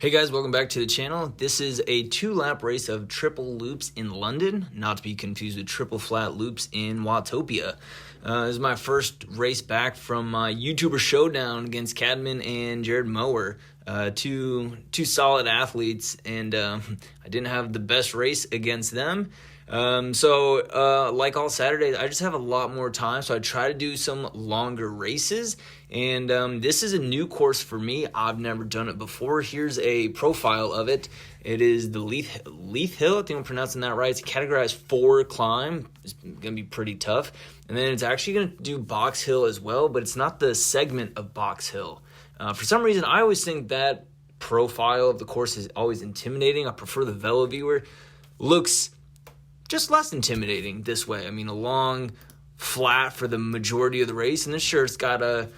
Hey guys, welcome back to the channel. This is a 2-lap race of triple loops in London, not to be confused with triple flat loops in Watopia. This is my first race back from my YouTuber showdown against Cadman and Jared Mower. Two solid athletes, and I didn't have the best race against them. Like all Saturdays, I just have a lot more time, so I try to do some longer races, and this is a new course for me. I've never done it before. Here's a profile of it. It is the Leith Hill, I think I'm pronouncing that right. It's categorized 4 climb. It's going to be pretty tough, and then it's actually going to do Box Hill as well, but it's not the segment of Box Hill. For some reason, I always think that profile of the course is always intimidating. I prefer the Velo Viewer. Looks just less intimidating this way. I mean, a long flat for the majority of the race, and this sure it's got like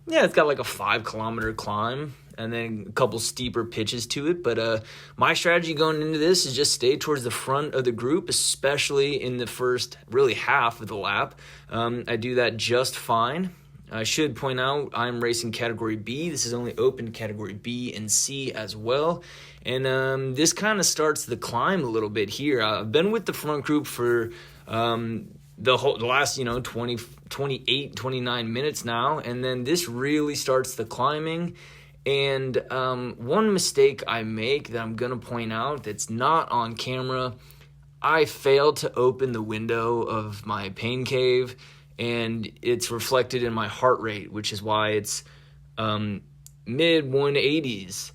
a 5-kilometer climb and then a couple steeper pitches to it. But my strategy going into this is just stay towards the front of the group, especially in the first really half of the lap. I do that just fine. I should point out I'm racing category B. This is only open to category B and C as well. And this kind of starts the climb a little bit here. I've been with the front group for the last 28, 29 minutes now. And then this really starts the climbing. And one mistake I make that I'm going to point out that's not on camera, I failed to open the window of my pain cave, and it's reflected in my heart rate, which is why it's mid 180s.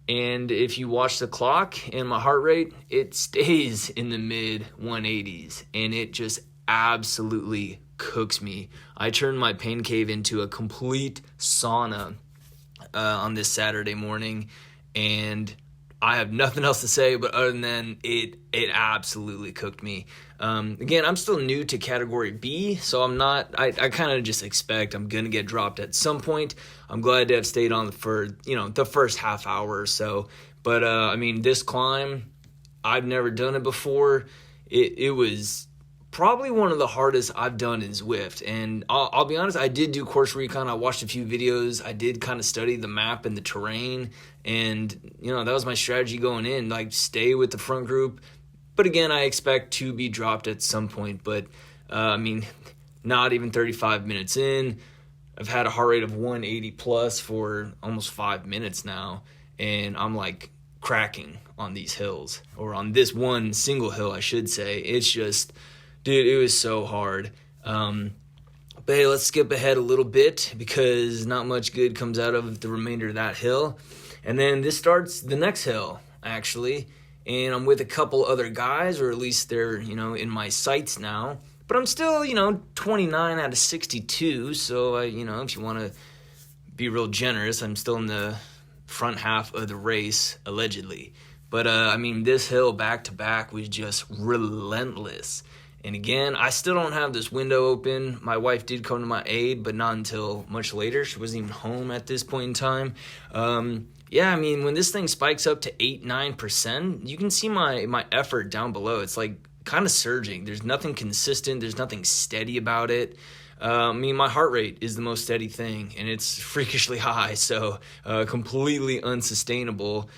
And if you watch the clock and my heart rate, it stays in the mid 180s, and it just absolutely cooks me. I turned my pain cave into a complete sauna on this Saturday morning, and I have nothing else to say, but other than it absolutely cooked me. Again, I'm still new to category B, so I kind of just expect I'm going to get dropped at some point. I'm glad to have stayed on for, the first half hour or so. But, this climb, I've never done it before. It was probably one of the hardest I've done in Zwift. And I'll be honest, I did do course recon. I watched a few videos. I did kind of study the map and the terrain. And, that was my strategy going in, like stay with the front group. But again, I expect to be dropped at some point. But, not even 35 minutes in. I've had a heart rate of 180 plus for almost 5 minutes now. And I'm like cracking on these hills, or on this one single hill, I should say. It's just, dude, it was so hard. But hey, let's skip ahead a little bit because not much good comes out of the remainder of that hill. And then this starts the next hill, actually. And I'm with a couple other guys, or at least they're, in my sights now. But I'm still, 29 out of 62. So, if you want to be real generous, I'm still in the front half of the race, allegedly. But, this hill back-to-back was just relentless. And again, I still don't have this window open. My wife did come to my aid, but not until much later. She wasn't even home at this point in time. When this thing spikes up to 8-9%, you can see my effort down below. It's like kind of surging. There's nothing consistent. There's nothing steady about it. My heart rate is the most steady thing, and it's freakishly high, so completely unsustainable.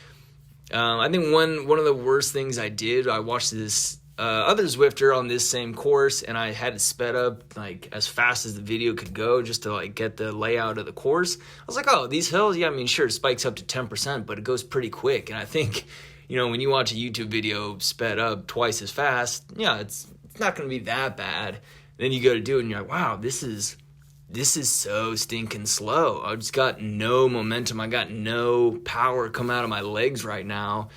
I think one of the worst things I did, I watched this other Zwifter on this same course, and I had it sped up like as fast as the video could go just to like get the layout of the course. I was like, oh, these hills, sure, it spikes up to 10%, but it goes pretty quick. And I think, when you watch a YouTube video sped up twice as fast, it's not going to be that bad. Then you go to do it, and you're like, wow, this is so stinking slow. I just got no momentum. I got no power come out of my legs right now.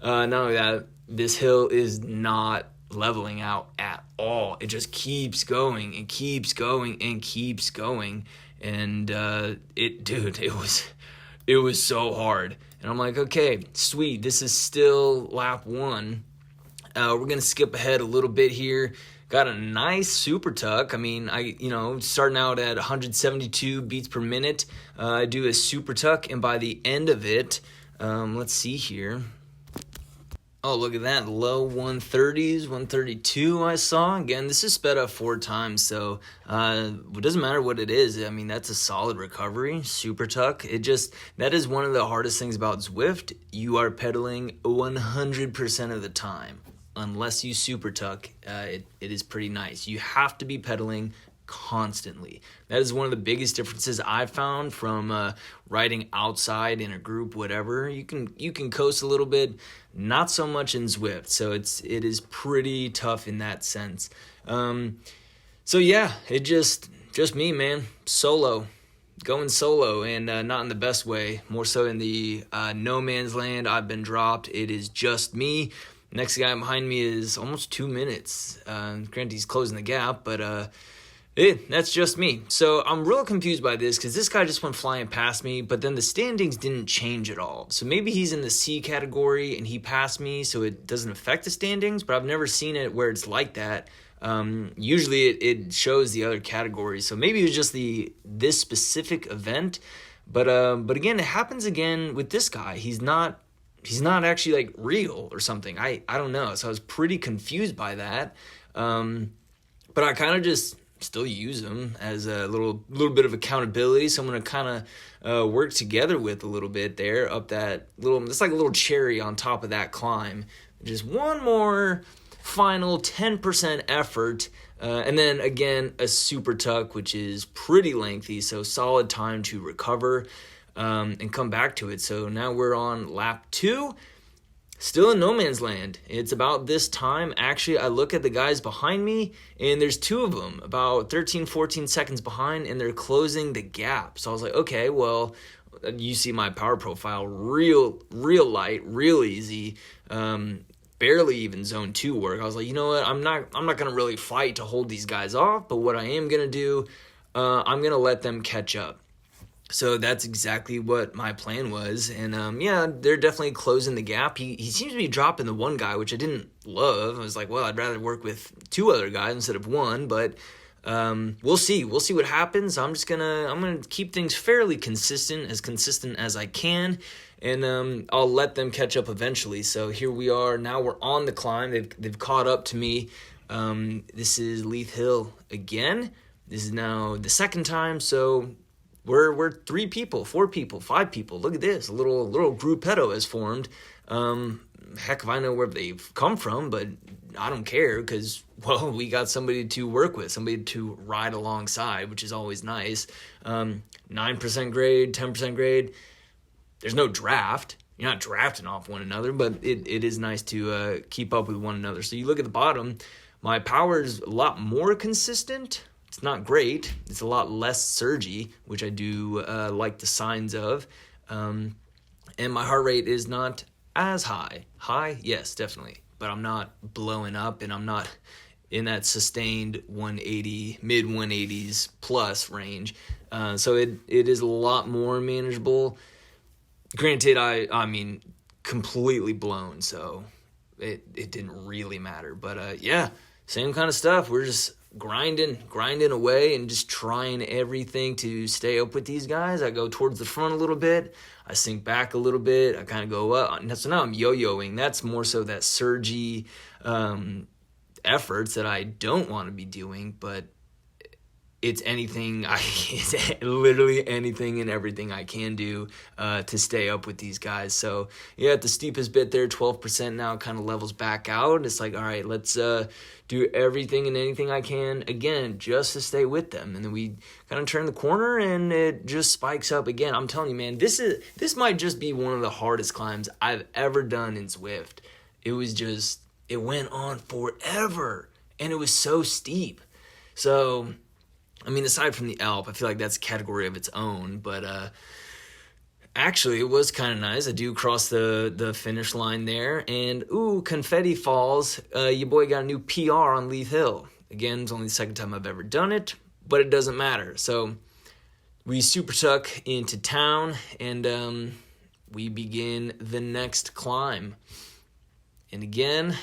Not only that, this hill is not leveling out at all. It just keeps going and keeps going and keeps going. And it was so hard. And I'm like, okay, sweet. This is still lap 1. We're going to skip ahead a little bit here. Got a nice super tuck. Starting out at 172 beats per minute. I do a super tuck, and by the end of it, let's see here. Oh, look at that. Low 130s, 132 I saw. Again, this is sped up 4 times, so it doesn't matter what it is. I mean, that's a solid recovery. Super tuck. That is one of the hardest things about Zwift. You are pedaling 100% of the time. Unless you super tuck, it is pretty nice. You have to be pedaling constantly. That is one of the biggest differences I've found from riding outside in a group, whatever. You can coast a little bit, not so much in Zwift. So it is pretty tough in that sense. So yeah, it just me, man, going solo, and not in the best way. More so in the no man's land. I've been dropped. It is just me. Next guy behind me is almost 2 minutes. Granted, he's closing the gap, but that's just me. So I'm real confused by this because this guy just went flying past me, but then the standings didn't change at all. So maybe he's in the C category and he passed me, so it doesn't affect the standings, but I've never seen it where it's like that. Usually it shows the other categories. So maybe it was just this specific event. But again, it happens again with this guy. He's not actually like real or something. I don't know. So I was pretty confused by that. But I kind of just still use him as a little bit of accountability, someone to kind of work together with a little bit there up that little, it's like a little cherry on top of that climb. Just one more final 10% effort, and then again a super tuck, which is pretty lengthy, so solid time to recover and come back to it. So now we're on lap 2. Still in no man's land. It's about this time. Actually, I look at the guys behind me, and there's 2 of them, about 13, 14 seconds behind, and they're closing the gap. So I was like, okay, well, you see my power profile, real light, real easy, barely even zone 2 work. I was like, you know what, I'm not going to really fight to hold these guys off, but what I am going to do, I'm going to let them catch up. So that's exactly what my plan was. And yeah, they're definitely closing the gap. He seems to be dropping the one guy, which I didn't love. I was like, well, I'd rather work with 2 other guys instead of 1, but we'll see. We'll see what happens. I'm gonna keep things fairly consistent as I can, and I'll let them catch up eventually. So here we are. Now we're on the climb. They've caught up to me. This is Leith Hill again. This is now the second time, so We're 3 people, 4 people, 5 people. Look at this. A little gruppetto has formed. Heck if I know where they've come from, but I don't care because, well, we got somebody to work with, somebody to ride alongside, which is always nice. 9% grade, 10% grade. There's no draft. You're not drafting off one another, but it is nice to keep up with one another. So you look at the bottom, my power is a lot more consistent. It's not great. It's a lot less surgy, which I do like the signs of. And my heart rate is not as high. High? Yes, definitely. But I'm not blowing up, and I'm not in that sustained 180, mid 180s plus range. So it is a lot more manageable. Granted, I mean, completely blown, so it didn't really matter. But yeah, same kind of stuff. We're just grinding away and just trying everything to stay up with these guys. I go towards the front a little bit. I sink back a little bit. I kind of go up. So now I'm yo-yoing. That's more so that surgy efforts that I don't want to be doing, but it's literally anything and everything I can do to stay up with these guys. So yeah, at the steepest bit there, 12% now, kind of levels back out. It's like, all right, let's do everything and anything I can, again, just to stay with them. And then we kind of turn the corner and it just spikes up again. I'm telling you, man, this might just be one of the hardest climbs I've ever done in Zwift. It went on forever and it was so steep. So, I mean, aside from the Alp, I feel like that's a category of its own, but actually it was kind of nice. I do cross the finish line there, and confetti falls. Your boy got a new PR on Leith Hill. Again, it's only the second time I've ever done it, but it doesn't matter. So we super tuck into town, and we begin the next climb. And again,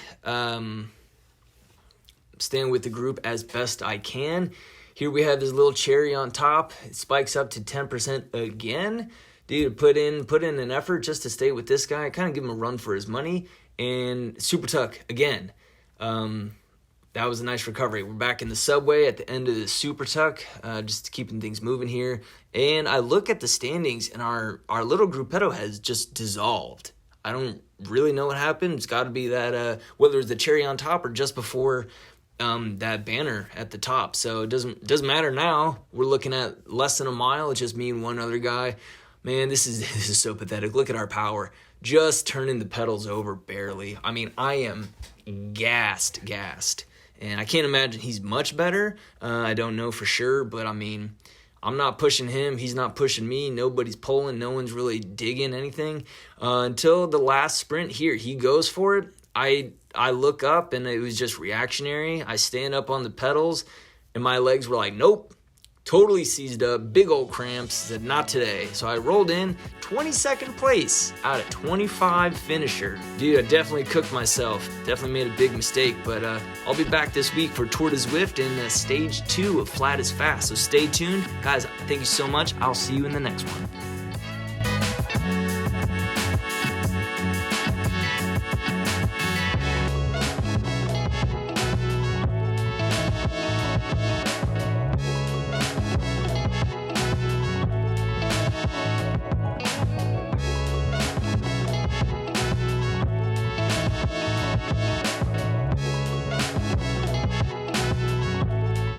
staying with the group as best I can. Here we have this little cherry on top. It spikes up to 10% again. dude, put in an effort just to stay with this guy, kind of give him a run for his money, and super tuck again. That was a nice recovery. We're back in the subway at the end of the super tuck, just keeping things moving here. And I look at the standings, and our little gruppetto has just dissolved. I don't really know what happened. It's got to be that whether it's the cherry on top or just before that banner at the top. So it doesn't matter now. We're looking at less than a mile. It's just me and one other guy. Man, this is so pathetic. Look at our power. Just turning the pedals over barely. I mean, I am gassed. And I can't imagine he's much better. I don't know for sure, but I mean, I'm not pushing him. He's not pushing me. Nobody's pulling. No one's really digging anything until the last sprint here. He goes for it. I look up, and it was just reactionary. I stand up on the pedals, and my legs were like, nope. Totally seized up, big old cramps, said not today. So I rolled in 22nd place out of 25 finisher. Dude, I definitely cooked myself. Definitely made a big mistake, but I'll be back this week for Tour de Zwift in stage 2 of Flat is Fast. So stay tuned. Guys, thank you so much. I'll see you in the next one.